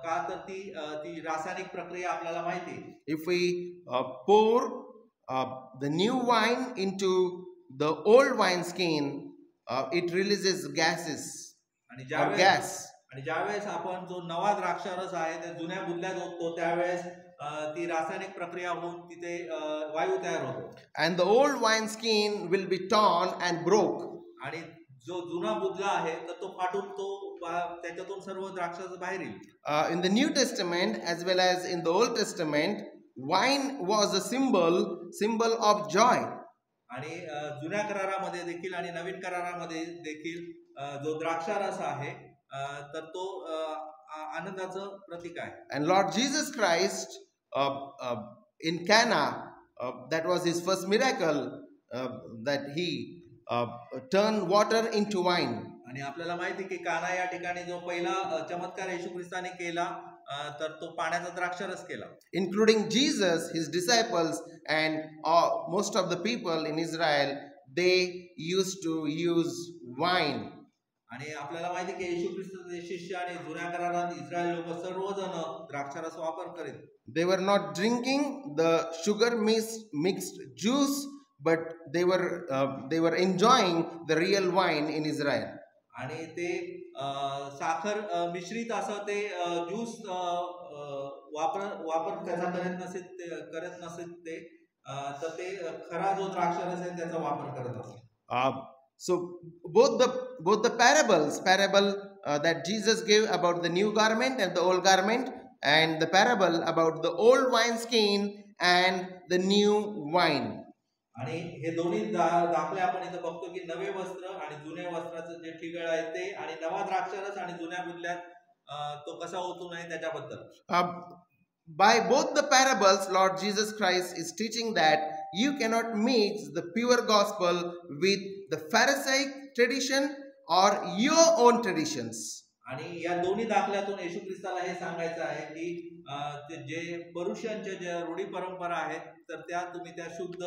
का तर ती रासायनिक प्रक्रिया आपल्याला माहिती. If we pour the new wine into the old wineskin, it releases gases or gas. आणि ज्यावेळेस आपण जो नवा द्राक्षारस आहे ते जुन्या बुधल्यात ओततो त्यावेळेस ती रासायनिक प्रक्रिया होऊन तिथे वायू तयार होतो. And the old wineskin will be torn and broke. आणि जो जुना बुधला आहे तर तो फाटून तो त्याच्यातून सर्व द्राक्षाचं बाहेर येईल. In the New Testament as well as in the Old Testament, wine was a symbol of joy. आणि जुन्या करारामध्ये देखील आणि नवीन करारामध्ये देखील जो द्राक्षारस आहे तर तो आनंदाचं प्रतीक आहे. And Lord Jesus Christ in Cana, that was his first miracle, that he turned water into wine. आणि आपल्याला माहिती की काना या ठिकाणी जो पहिला चमत्कार येशू ख्रिस्ताने केला तर तो पाण्याचा द्राक्षारस केला. Including Jesus, his disciples and most of the people in Israel, they used to use wine. आणि आपल्याला माहिती की येशू ख्रिस्ताचे शिष्य आणि जुन्या करारात इस्रायल लोक सर्वजण द्राक्षारस वापर करीत. They were not drinking the sugar mixed juice, but they were enjoying the real wine in Israel. आणि ते साखर मिश्रित असं ते ज्यूस वापर त्याचा करत नसेल ते तर ते खरा जो द्राक्षारस आहे त्याचा वापर करत असतात. So both the parable that Jesus gave about the new garment and the old garment, and the parable about the old wineskin and the new wine. आणि हे दोन्ही दाखले आपण इथं बघतो की नवे वस्त्र आणि जुन्या वस्त्राचं जे ठिगळ आहे ते आणि नवा द्राक्षारस आणि जुन्या बुधल्यात तो कसा होतो नाही त्याच्याबद्दल. By both the parables, Lord Jesus Christ is teaching that you cannot mix the pure gospel with the Pharisaic tradition or your own traditions. आणि या दोन्ही दाखल्यातून येशू ख्रिस्ताला हे सांगायचं आहे की जे पुरुषांच्या ज्या रूढी परंपरा आहेत तर त्या तुम्ही त्या शुद्ध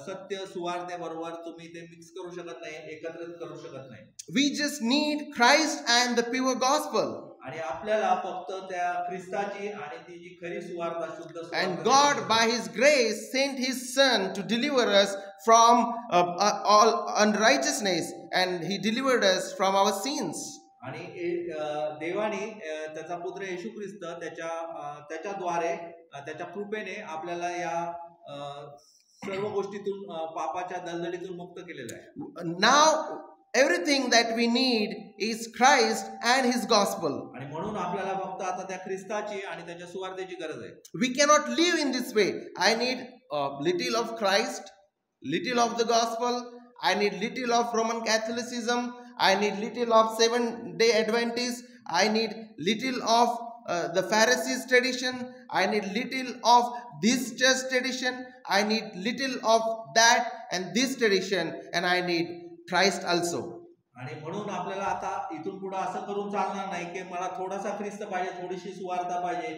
सत्य सुवार्तेबरोबर तुम्ही ते मिक्स करू शकत नाही, एकत्रित करू शकत नाही. We just need Christ and the pure gospel. आणि आपल्याला फक्त त्या ख्रिस्ताची आणि ती जी खरी सुवार्ता शुद्ध सुवार्ता. And God by his grace sent his son to deliver us from all unrighteousness, and he delivered us from our sins. आणि देवाने त्याचा पुत्र येशू ख्रिस्त त्याच्याद्वारे त्याच्या कृपेने आपल्याला या सर्व गोष्टीतून पापाच्या दलदलीतून मुक्त केलेलं आहे. Now everything that we need is Christ and his gospel. आणि म्हणून आपल्याला फक्त आता त्या ख्रिस्ताची आणि त्याच्या सुवार्तेची गरज आहे. We cannot live in this way. I need little of Christ, little of the gospel. I need little of Roman Catholicism. I need little of Seventh-day Adventist. I need little of the Pharisees' tradition. I need little of this church tradition. I need little of that and this tradition, and I need Christ also. आणि म्हणून आपल्याला आता इथून पुढे असं करून चालणार नाही की मला थोडासा ख्रिस्त पाहिजे, थोडीशी सुवार्ता पाहिजे,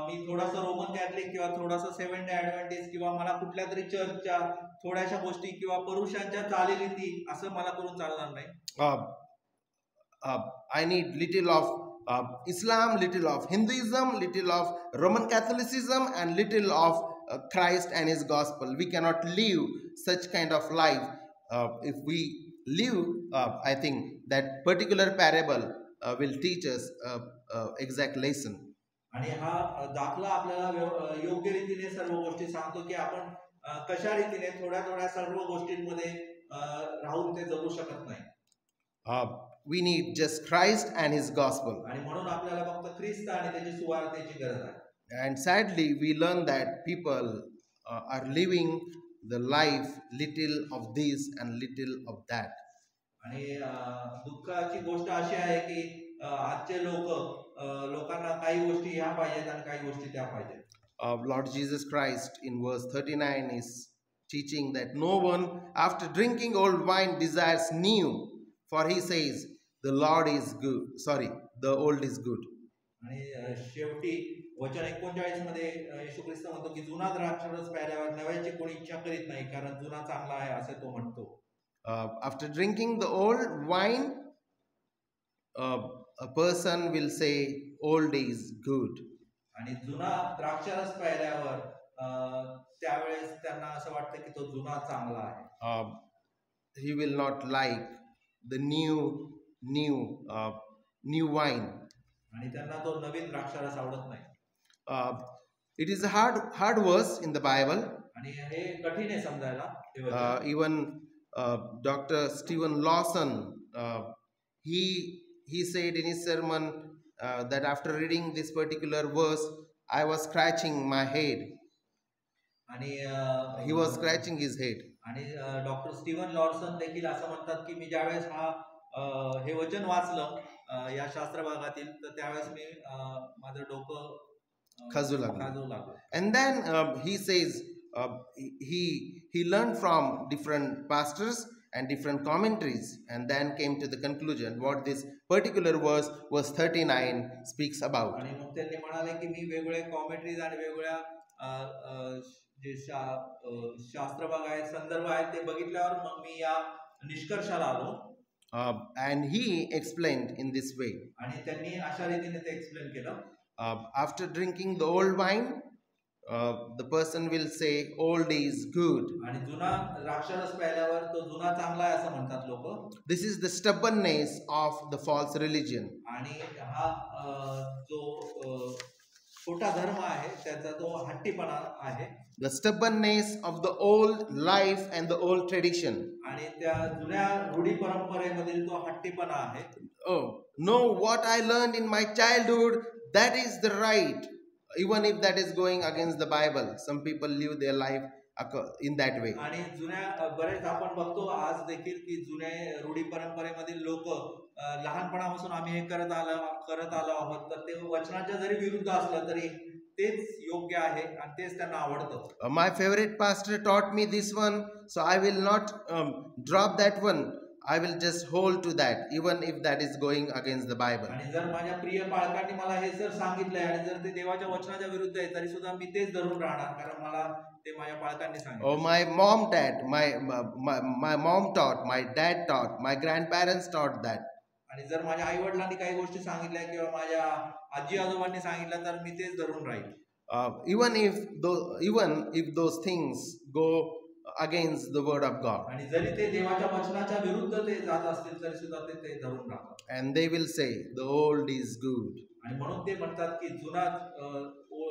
मी थोडासा रोमन कॅथलिक किंवा थोडासा सेव्हन डे ॲडव्हेंटिस्ट किंवा मला कुठल्या तरी चर्चच्या थोड्याशा गोष्टी किंवा पुरुषांच्या चालीरीती असं मला करून चालणार नाही. I need little of Islam, little of Hinduism, little of Roman Catholicism, and little of Christ and His gospel. We cannot live such kind of life. If we live, I think that particular parable will teach us exact lesson. आणि हा दाखला आपल्याला योग्य रीतीने सर्व गोष्टी सांगतो की आपण कशा रीतीने थोड्या थोड्या सर्व गोष्टींमध्ये राहून ते जगू शकत नाही. We need just Christ and His gospel. आणि म्हणून आपल्याला फक्त ख्रिस्त आणि त्याची सुवार्तेची गरज आहे. And sadly, we learn that people are living the life little of this and little of that. आणि दुःखाची गोष्ट अशी आहे की आजचे लोकांना काही गोष्टी ह्या पाहिजेत आणि काही गोष्टी त्या पाहिजेत. Lord Jesus Christ in verse 39 is teaching that no one after drinking old wine desires new, for he says the Lord is good. Sorry, the old is good. आणि शेवटी वचन 39 मध्ये येशू ख्रिस्त म्हणतो की जुना द्राक्षरस प्यायल्यावर नव्याची कोणी इच्छा करीत नाही, कारण जुना चांगला आहे असे तो म्हणतो. After drinking the old wine, a person will say old is good. आणि जुना द्राक्षरस प्यायल्यावर त्यावेळेस त्यांना असं वाटतं की तो जुना चांगला आहे. He will not like the new wine. आणि त्यांना तो नवीन द्राक्षरस आवडत नाही. It is a hard verse in the Bible. आणि हे कठीण आहे समजायला. Even Dr. Stephen Lawson, he said in his sermon that after reading this particular verse, I was scratching my head. आणि he was scratching his head. आणि doctor Steven Larsen देखील असं म्हणतात की मी ज्यावेळेस हे वचन वाचलं या शास्त्र भागातील, तर त्यावेळेस मी माझं डोकं खाजू लागलं. And then he says he learned from different pastors and different commentaries, and then came to the conclusion what this particular verse 39 speaks about. आणि मग त्यांनी म्हणाले की मी वेगवेगळे कॉमेंटरीज आणि वेगवेगळ्या जे शास्त्र भाग आहेत, संदर्भ आहेत, ते बघितल्यावर मग मी या निष्कर्षाला आलो. And he explained in this way. आणि त्यांनी अशा रीतीने ते एक्सप्लेन केलं. After drinking the old wine, the person will say old is good. आणि जुना द्राक्षरस प्यायल्यावर तो जुना चांगला आहे असं म्हणतात लोक. This is the stubbornness of the false religion. आणि हा जो खोटा धर्म आहे त्याचा तो हट्टीपणा आहे. The stubbornness of the old life and the old tradition. आणि त्या जुन्या रूढी परंपरेमधील तो हट्टीपणा आहे. Oh, no, what I learned in my childhood, that is the right, even if that is going against the Bible. Some people live their life in that way. आणि जुन्या बरेच आपण बघतो आज देखील की जुन्या रूढी परंपरेमधील लोक लहानपणापासून आम्ही हे करत आलो आहोत, तर ते वचनाच्या जरी विरुद्ध असलं तरी तेच योग्य आहे आणि तेच त्यांना आवडतं. My favorite pastor taught me this one, so I will not drop that one. I will just hold to that, even if that is going against the Bible. आणि जर माझ्या प्रिय पालकांनी मला हे सर सांगितलंय आणि जर ते देवाच्या वचनाच्या विरुद्ध आहे तरी सुद्धा मी तेच धरून राहणार, कारण मला ते माझ्या पालकांनी सांगितलं. Oh, my mom taught, my dad taught, my grandparents taught that. आणि जर माझ्या आई वडिलांनी काही गोष्टी सांगितल्या किंवा माझ्या आजी आजोबांनी सांगितलं तर मी तेच धरून राहील. Even if those things go against the word of God. आणि जरी ते देवाच्या वचनाच्या विरुद्ध ते जात असतील तरी सुद्धा ते धरून राहतात. And they will say the old is good. आणि म्हणून ते म्हणतात की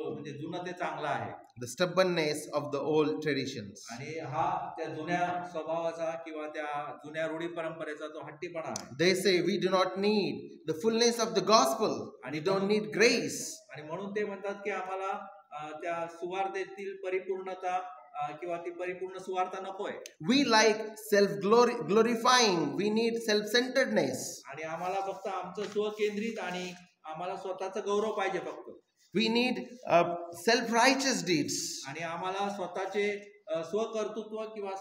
म्हणजे जुनं ते चांगलं आहे. The stubbornness of the old traditions. आणि हा त्या जुन्या स्वभावाचा किंवा त्या जुन्या रूढी परंपरेचा तो हट्टीपणा आहे. They say we do not need the fullness of the gospel and we don't need grace. आणि म्हणून ते म्हणतात की आम्हाला त्या सुवार्तेतील परिपूर्णता किंवा ती परिपूर्ण सुवार्ता नकोय. We like glorifying, we need self centeredness. आणि आम्हाला फक्त आमचं स्वकेंद्रित आणि आम्हाला स्वतःचा गौरव पाहिजे फक्त. We need self-righteous deeds. आणि आम्हाला स्वतःचे स्वकर्तृत्व किंवा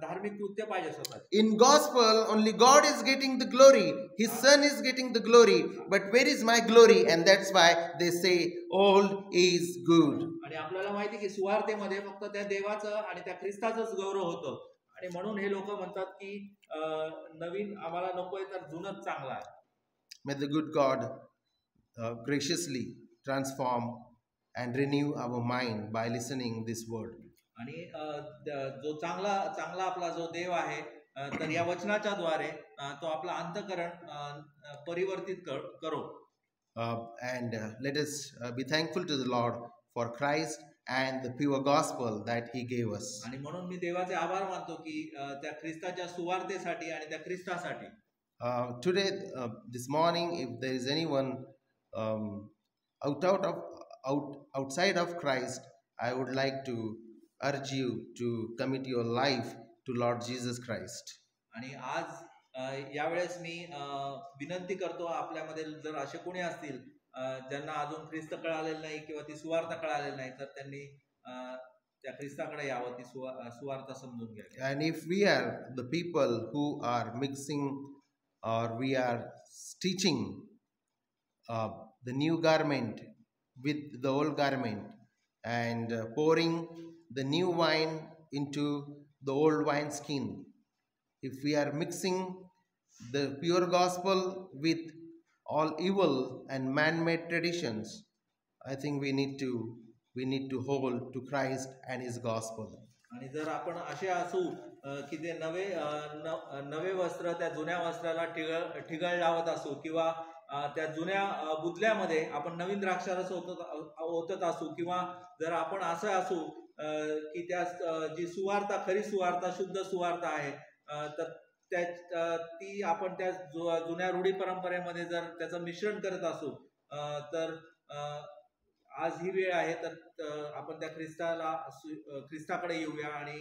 धार्मिक कृत्य पाहिजे स्वतःचे. In gospel, only God is getting the glory. His Son is getting the glory. But where is my glory? And that's why they say, old is good. आणि आपल्याला माहिती की सुवार्तेमध्ये फक्त त्या देवाचं आणि त्या ख्रिस्ताचंच गौरव होतं. आणि म्हणून हे लोक म्हणतात की नवीन आम्हाला नकोय तर जुनच चांगलं आहे. May the good God graciously transform and renew our mind by listening this word. आणि जो चांगला आपला जो देव आहे तर या वचनाच्या द्वारे तो आपला अंतःकरण परिवर्तित करो. And let us be thankful to the Lord for Christ and the pure gospel that he gave us. आणि म्हणून मी देवाचे आभार मानतो की त्या ख्रिस्ताच्या सुवार्तेसाठी आणि त्या ख्रिस्तासाठी. Today, this morning, if there is anyone outside of Christ, I would like to urge you to commit your life to Lord Jesus Christ. आणि आज यावेळेस मी विनंती करतो आपल्यामध्ये जर असे कोणी असतील ज्यांना अजून ख्रिस्त कळालेलं नाही किंवा ती सुवार्ता कळालेली नाही तर त्यांनी त्या ख्रिस्ताकडे यावं, ती सुवार्ता समजून घ्यावी. And if we are the people who are mixing or we are stitching the new garment with the old garment and pouring the new wine into the old wine skin, if we are mixing the pure gospel with all evil and man-made traditions, I think we need to hold to Christ and his gospel. आणि जर आपण असे असू की ते नवे वस्त्र त्या जुन्या वस्त्राला ठिगळ लावत असू किंवा त्या जुन्या बुदल्यामध्ये आपण नवीन द्राक्षारस ओतत असू किंवा जर आपण असं असू की त्या जी सुवार्ता खरी सुवार्ता शुद्ध सुवार्ता आहे तर ती आपण त्या जुन्या रूढी परंपरेमध्ये जर त्याचं मिश्रण करत असू तर आज ही वेळ आहे तर आपण त्या ख्रिस्ताकडे येऊया आणि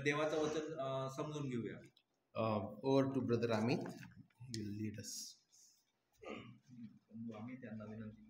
देवाचं वचन समजून घेऊया. Over to Brother Amit, he will lead us. आम्ही त्यांना विनंती